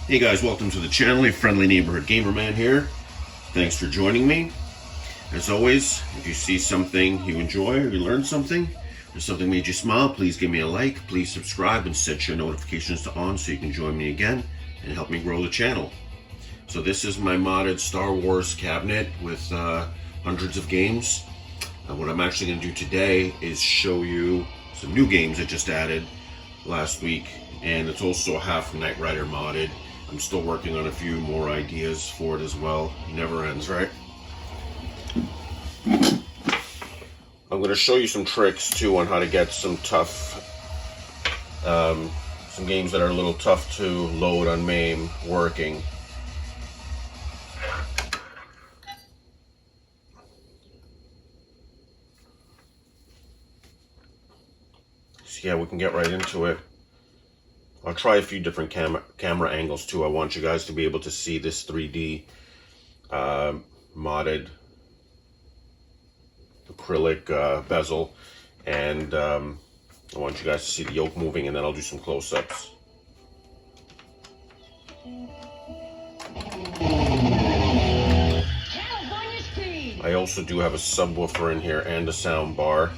Hey guys, welcome to the channel. A friendly neighborhood gamer man here. Thanks for joining me. As always, if you see something you enjoy or you learn something or something made you smile, please give me a like, please subscribe and set your notifications to on so you can join me again and help me grow the channel. So this is my modded Star Wars cabinet with hundreds of games. What I'm actually going to do today is show you some new games I just added last week, and it's also a half Knight Rider modded. I'm still working on a few more ideas for it as well. It never ends, right? I'm going to show you some tricks too on how to get some tough, some games that are a little tough to load on MAME working. So yeah, we can get right into it. I'll try a few different camera angles too. I want you guys to be able to see this 3D modded acrylic bezel, and I want you guys to see the yoke moving, and then I'll do some close-ups. I also do have a subwoofer in here and a sound bar,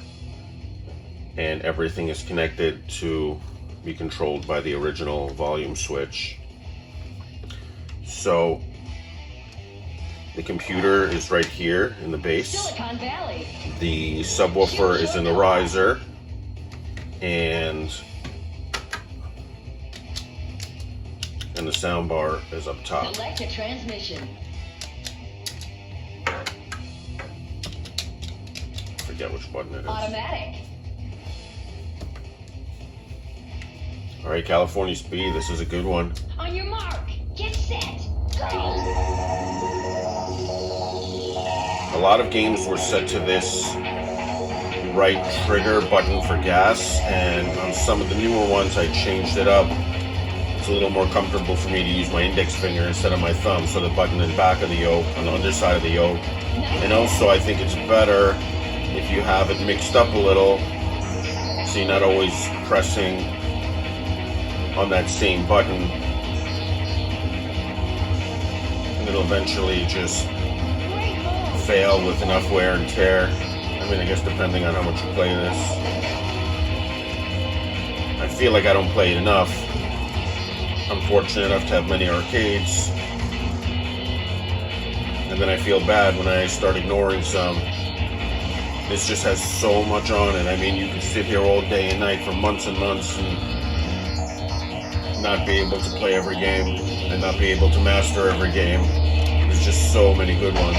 and everything is connected to be controlled by the original volume switch. So the computer is right here in the base. Silicon Valley. The subwoofer is in the riser, and the sound bar is up top. Select a transmission. Forget which button it is. Automatic. All right, California Speed, this is a good one. On your mark, get set, go! A lot of games were set to this right trigger button for gas, and on some of the newer ones I changed it up. It's a little more comfortable for me to use my index finger instead of my thumb, so the button in the back of the yoke, on the underside of the yoke. And also I think it's better if you have it mixed up a little, so you're not always pressing on that same button, and it'll eventually just fail with enough wear and tear. I mean, I guess depending on how much you play this. I feel like I don't play it enough. I'm fortunate enough to have many arcades, and then I feel bad when I start ignoring some. This just has so much on it. I mean, you can sit here all day and night for months and months and not be able to play every game and not be able to master every game. There's just so many good ones.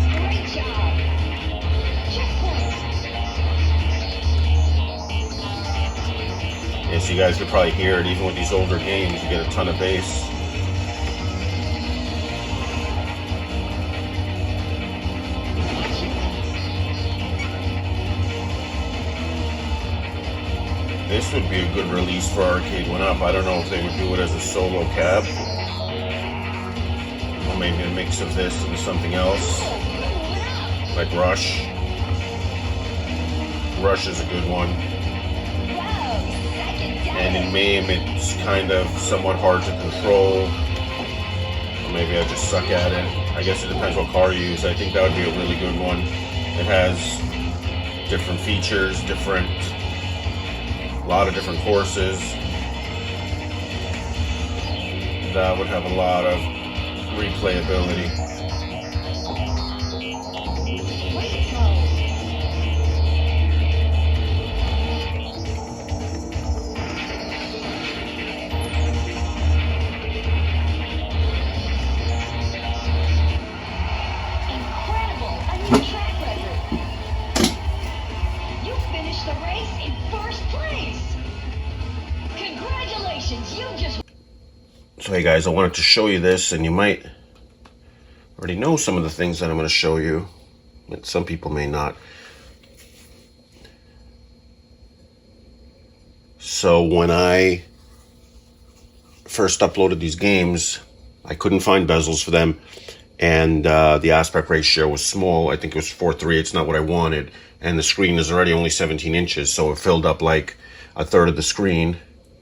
Great job. Checkpoint. Yeah, so you guys could probably hear it. Even with these older games, you get a ton of bass. This would be a good release for Arcade 1up. I don't know if they would do it as a solo cab, or maybe a mix of this and something else, like Rush. Rush is a good one. And in MAME, it's kind of somewhat hard to control. Or maybe I just suck at it. I guess it depends what car you use. I think that would be a really good one. It has different features, a lot of different courses. That would have a lot of replayability. Incredible! A new track record. You finished the race in first place. Congratulations, you just... So hey guys, I wanted to show you this, and you might already know some of the things that I'm going to show you, but some people may not. So when I first uploaded these games, I couldn't find bezels for them, and the aspect ratio was small. I think it was 4:3. It's not what I wanted, and the screen is already only 17 inches, so it filled up like a third of the screen,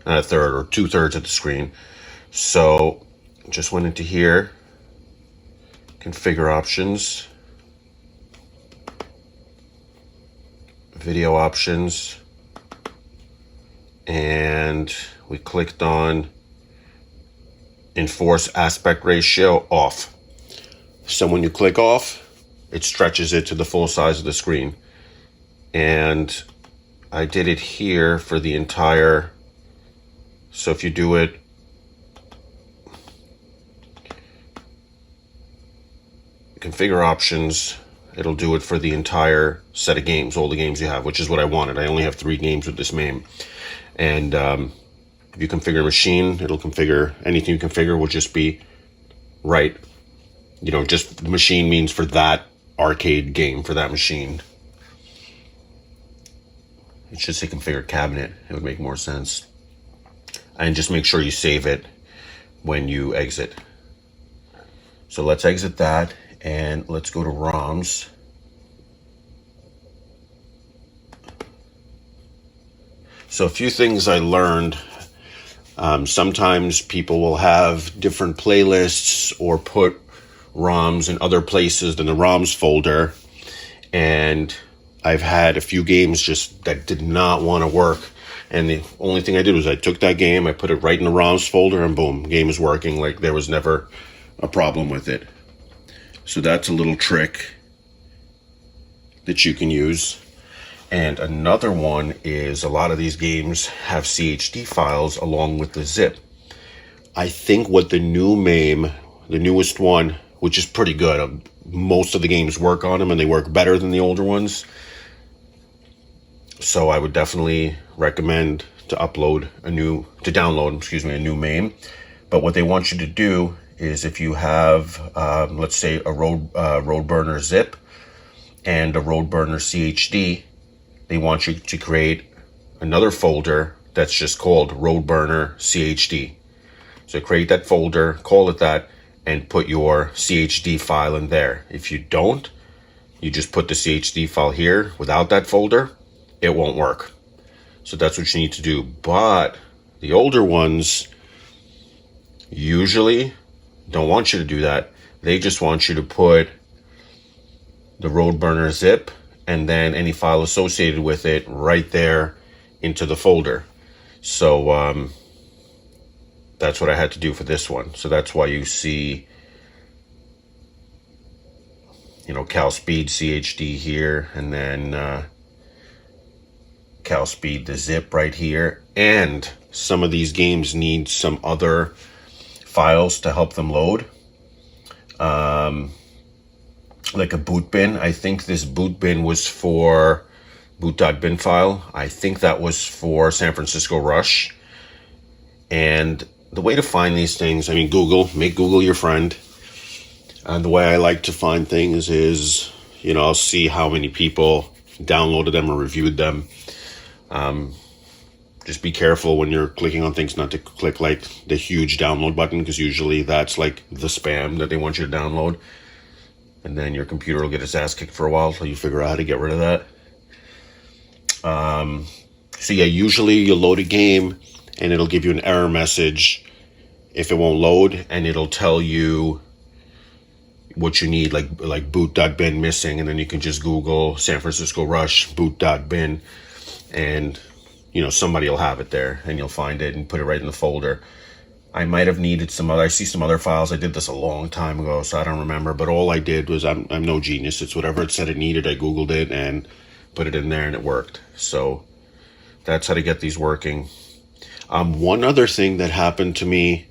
not a third, or 2/3 of the screen. So just went into here, configure options, video options, and we clicked on enforce aspect ratio off. So when you click off, it stretches it to the full size of the screen. And I did it here for the entire, so if you do it, configure options, it'll do it for the entire set of games, all the games you have, which is what I wanted. I only have 3 games with this MAME. And if you configure a machine, it'll configure, anything you configure will just be right. You know, just the machine means for that arcade game, for that machine. It should say configure cabinet. It would make more sense. And just make sure you save it when you exit. So let's exit that and let's go to ROMs. So a few things I learned. Sometimes people will have different playlists or put ROMs in other places than the ROMs folder. And I've had a few games just that did not want to work. And the only thing I did was I took that game, I put it right in the ROMs folder, and boom, game is working. Like there was never a problem with it. So that's a little trick that you can use. And another one is a lot of these games have CHD files along with the zip. I think what the new MAME, the newest one, which is pretty good, most of the games work on them and they work better than the older ones. So I would definitely recommend to download a new MAME. But what they want you to do is if you have, let's say a road burner zip and a road burner CHD, they want you to create another folder that's just called road burner CHD. So create that folder, call it that, and put your CHD file in there. If you don't, you just put the CHD file here without that folder, it won't work. So that's what you need to do. But the older ones usually don't want you to do that. They just want you to put the road burner zip and then any file associated with it right there into the folder. So that's what I had to do for this one. So that's why you see, you know, CalSpeed CHD here, and then CalSpeed the zip right here. And some of these games need some other files to help them load. Like a boot bin. I think this boot bin was for boot.bin file. I think that was for San Francisco Rush. And the way to find these things, I mean, make Google your friend. And the way I like to find things is, you know, I'll see how many people downloaded them or reviewed them. Just be careful when you're clicking on things not to click like the huge download button, because usually that's like the spam that they want you to download. And then your computer will get its ass kicked for a while until you figure out how to get rid of that. So yeah, usually you load a game and it'll give you an error message if it won't load, and it'll tell you what you need, like boot.bin missing, and then you can just Google San Francisco Rush boot.bin, and you know, somebody will have it there and you'll find it and put it right in the folder. I might have needed I see some other files. I did this a long time ago, so I don't remember, but all I did was, I'm no genius. It's whatever it said it needed. I Googled it and put it in there and it worked. So that's how to get these working. One other thing that happened to me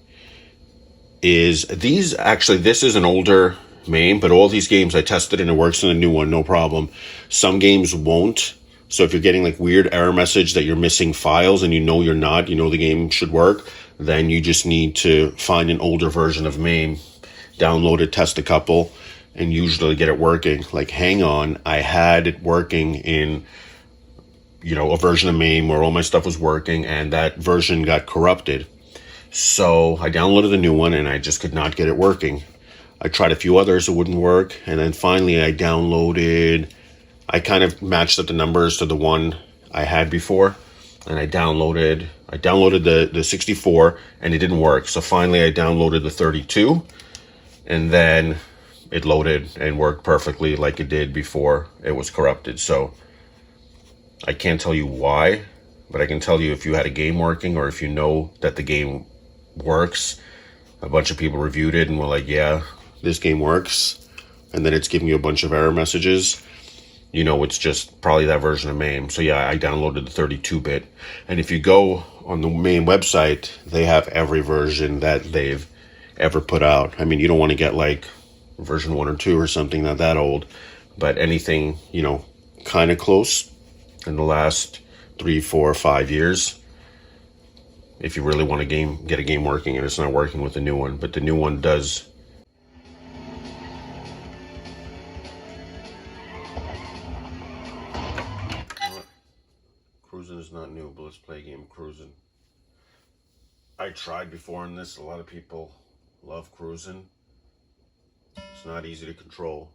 is this is an older MAME, but all these games I tested and it works in a new one, no problem. Some games won't. So if you're getting like weird error message that you're missing files and you know you're not, you know the game should work, then you just need to find an older version of MAME, download it, test a couple, and usually get it working. Like Hang On, I had it working in, you know, a version of MAME where all my stuff was working, and that version got corrupted. So I downloaded a new one and I just could not get it working. I tried a few others, it wouldn't work. And then finally I kind of matched up the numbers to the one I had before. And I downloaded the 64 and it didn't work. So finally I downloaded the 32 and then it loaded and worked perfectly like it did before it was corrupted. So I can't tell you why, but I can tell you if you had a game working or if you know that the game works. A bunch of people reviewed it and were like, yeah, this game works. And then it's giving you a bunch of error messages. You know, it's just probably that version of MAME. So yeah, I downloaded the 32-bit. And if you go on the MAME website, they have every version that they've ever put out. I mean, you don't want to get like version 1 or 2 or something, not that old. But anything, you know, kind of close in the last 3, 4, 5 years. If you really want to get a game working, and it's not working with the new one. But the new one does. Cruisin is not new, but let's play a game of Cruisin. I tried before in this. A lot of people love Cruisin. It's not easy to control.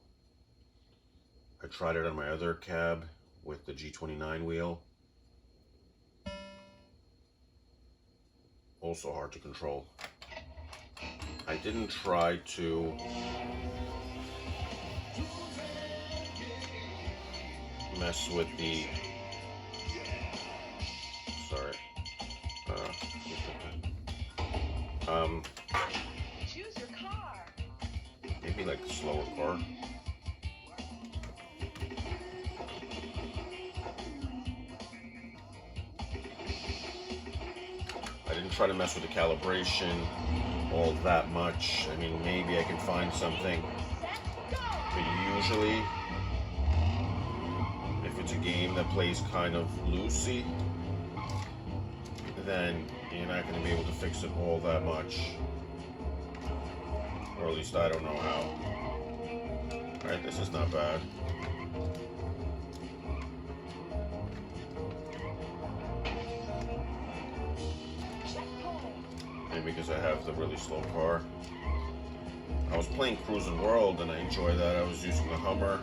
I tried it on my other cab with the G29 wheel. Also hard to control. I didn't try to mess with the Choose your car. maybe like a slower car. I didn't try to mess with the calibration all that much. I mean, maybe I can find something, but usually if it's a game that plays kind of loosey, then you're not going to be able to fix it all that much. Or at least I don't know how. Alright, this is not bad. Maybe because I have the really slow car. I was playing Cruisin World and I enjoy that. I was using the Hummer.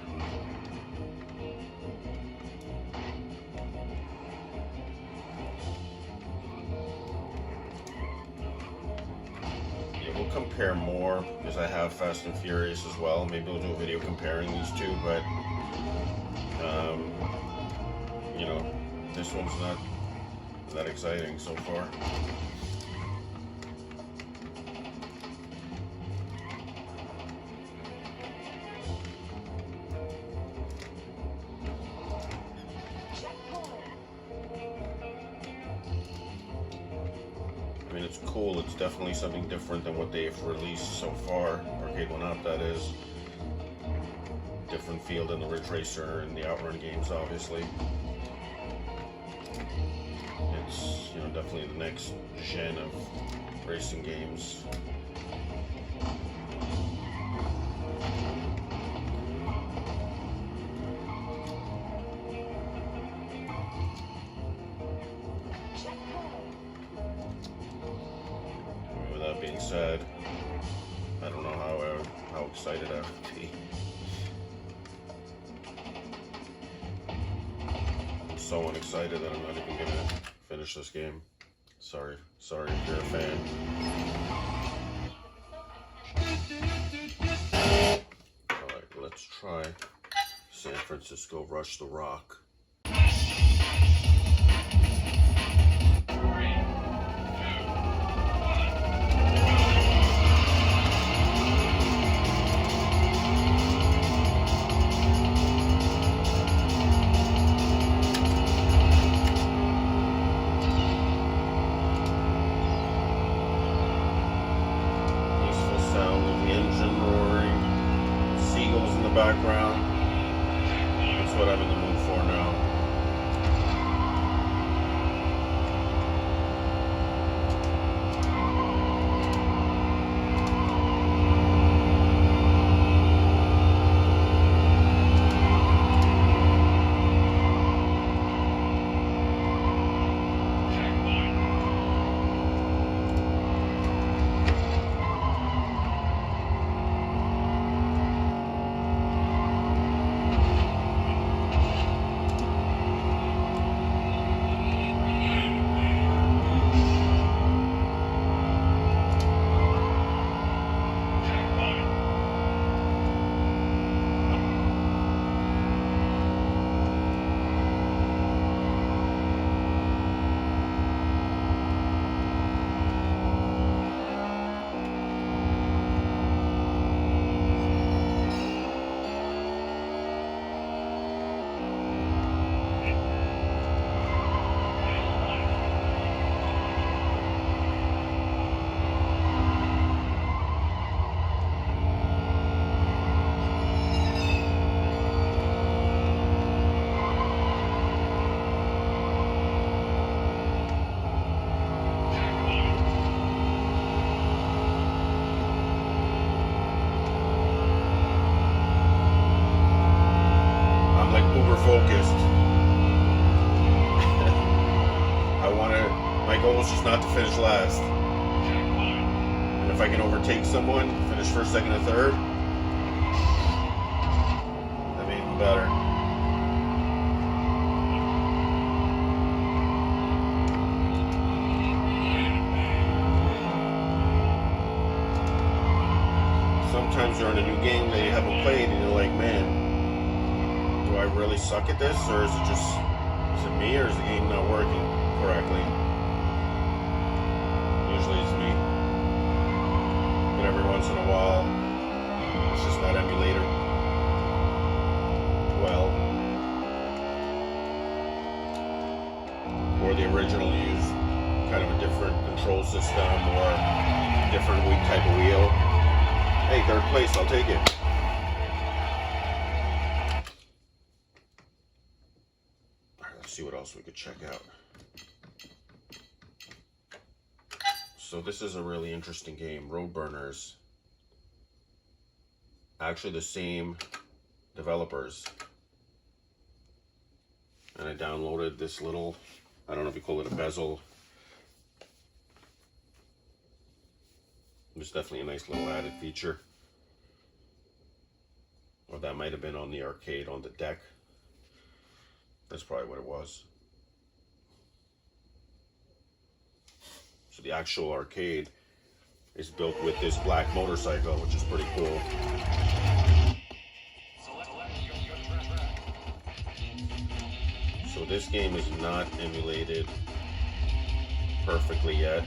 We'll compare more because I have Fast and Furious as well. Maybe we'll do a video comparing these two, but you know, this one's not that exciting so far. I mean, it's cool. It's definitely something different than what they've released so far. Arcade 1up, that is. Different feel than the Ridge Racer and the Outrun games, obviously. It's, you know, definitely the next gen of racing games. Being said, I don't know how excited I would be. I'm so unexcited that I'm not even gonna finish this game. Sorry if you're a fan. Alright, let's try San Francisco Rush the Rock. Background. That's what I'm in the mood for now. goal is just not to finish last. And if I can overtake someone, finish first, second, and third, that'd be even better. Sometimes you're in a new game that you haven't played and you're like, man, do I really suck at this, or is it me, or is the game not working correctly? Usually it's me, but every once in a while it's just not emulated well, or the original used kind of a different control system or different type of wheel. Hey, third place, I'll take it. Alright, let's see what else we could check out. So this is a really interesting game, Road Burners. Actually the same developers. And I downloaded this little, I don't know if you call it a bezel. It's definitely a nice little added feature. Or that might have been on the arcade on the deck. That's probably what it was. So the actual arcade is built with this black motorcycle, which is pretty cool. So this game is not emulated perfectly yet.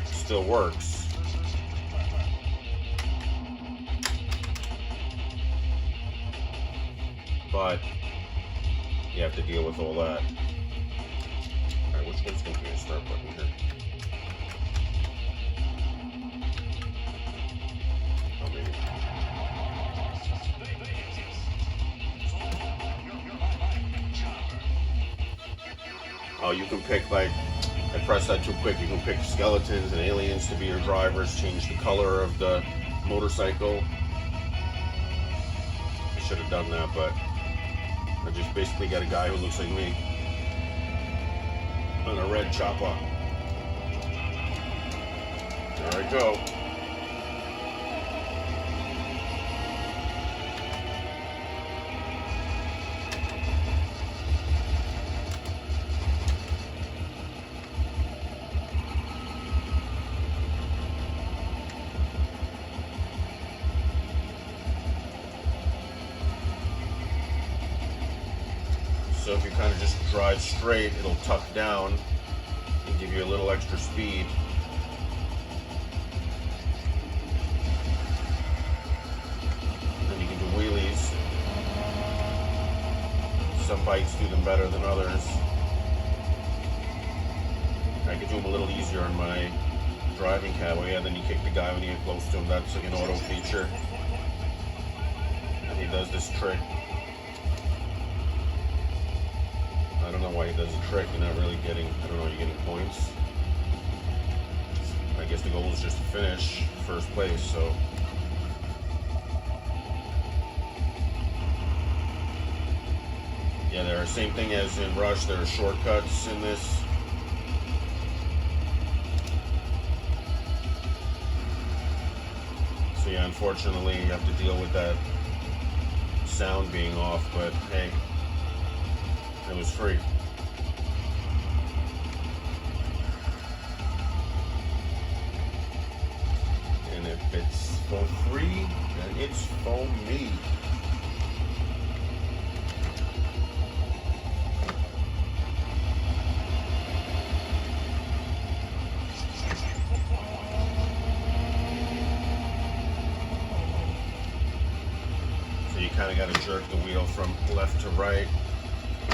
Still works. But you have to deal with all that. Alright, which one's going to be a start button here? Oh, maybe. Oh, you can pick, like, I pressed that too quick, you can pick skeletons and aliens to be your drivers, change the color of the motorcycle. I should have done that, but I just basically got a guy who looks like me on a red chopper. There I go. So if you kind of just drive straight, it'll tuck down and give you a little extra speed. And you can do wheelies. Some bikes do them better than others. I could do them a little easier on my driving cab. And then you kick the guy when you get close to him. That's like an auto feature. And he does this trick. I don't know why he does a trick. You're not really getting, I don't know, you're getting points. I guess the goal is just to finish first place, so. Yeah, there are same thing as in Rush, there are shortcuts in this. So yeah, unfortunately you have to deal with that sound being off, but hey. It was free. And if it's for free, then it's for me. So you kind of got to jerk the wheel from left to right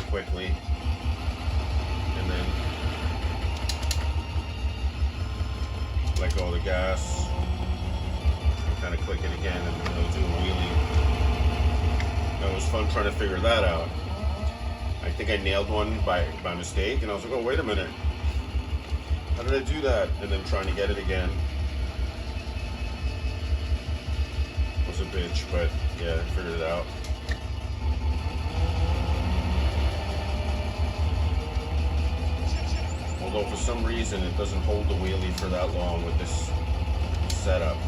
quickly, and then let go of the gas and kind of click it again, and it'll do a wheelie. That was fun trying to figure that out. I think I nailed one by mistake, and I was like, oh, wait a minute, how did I do that? And then trying to get it again was a bitch, but yeah, I figured it out. Although for some reason it doesn't hold the wheelie for that long with this setup.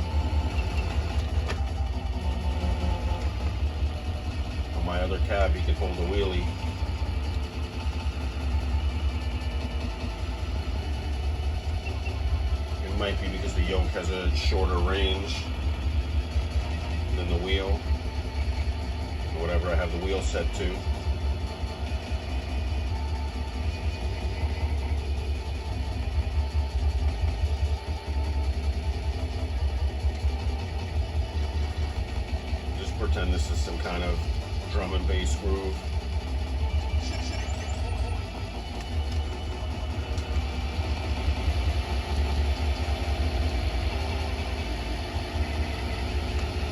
On my other cab, you can hold a wheelie. It might be because the yoke has a shorter range than the wheel, or whatever I have the wheel set to. Just pretend this is some kind of drum and bass groove.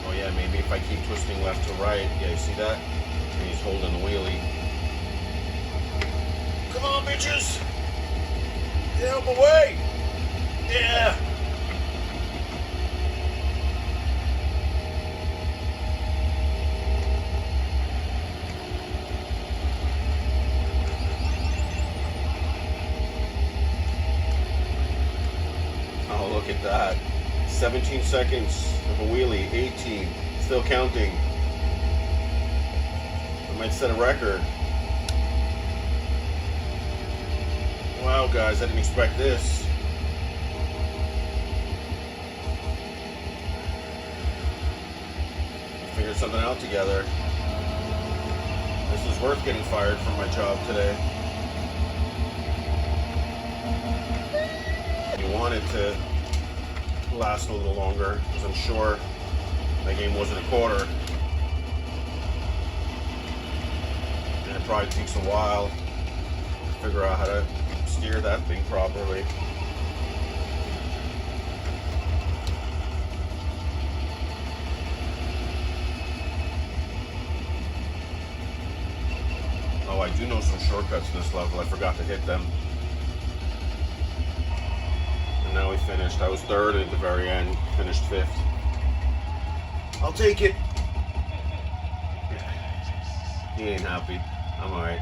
Oh yeah, maybe if I keep twisting left to right, yeah, you see that? And he's holding the wheelie. Come on, bitches! Get out of my way! Yeah! Oh, look at that. 17 seconds of a wheelie, 18, still counting. I might set a record. Wow, guys, I didn't expect this. Figured something out together. This is worth getting fired from my job today. You want it to last a little longer, because I'm sure that game wasn't a quarter. And it probably takes a while to figure out how to steer that thing properly. Oh, I do know some shortcuts in this level. I forgot to hit them. And now we finished. I was third at the very end, finished fifth. I'll take it. He ain't happy. I'm alright.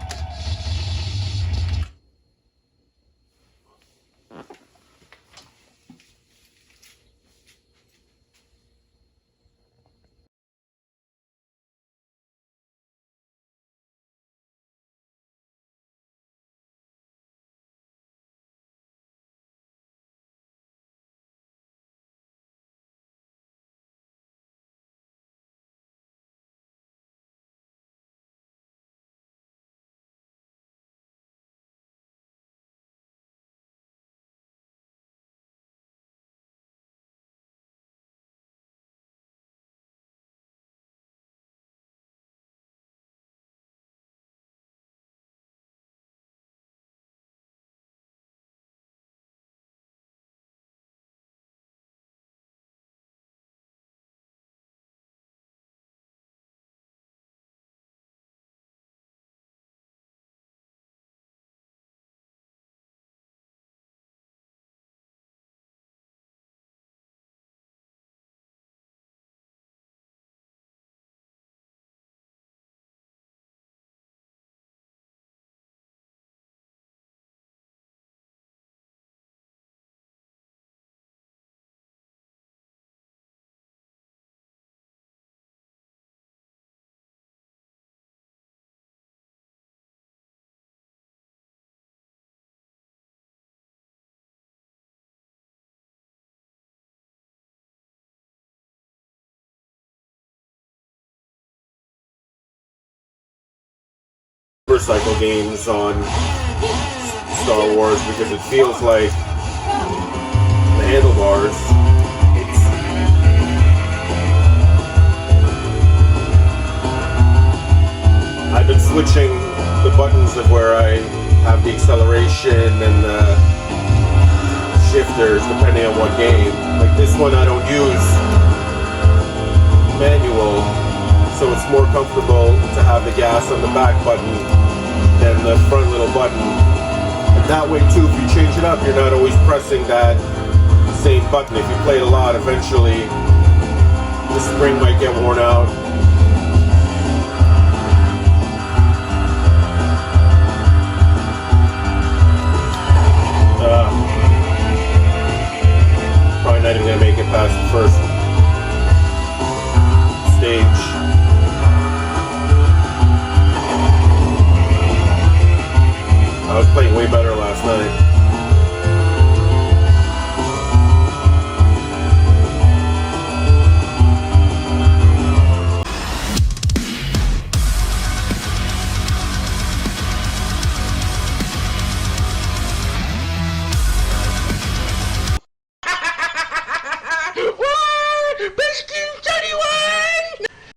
Motorcycle games on Star Wars because it feels like the handlebars. I've been switching the buttons of where I have the acceleration and the shifters depending on what game. Like this one I don't use manual, so it's more comfortable to have the gas on the back button than the front little button. And that way too, if you change it up, you're not always pressing that same button. If you play it a lot, eventually the spring might get worn out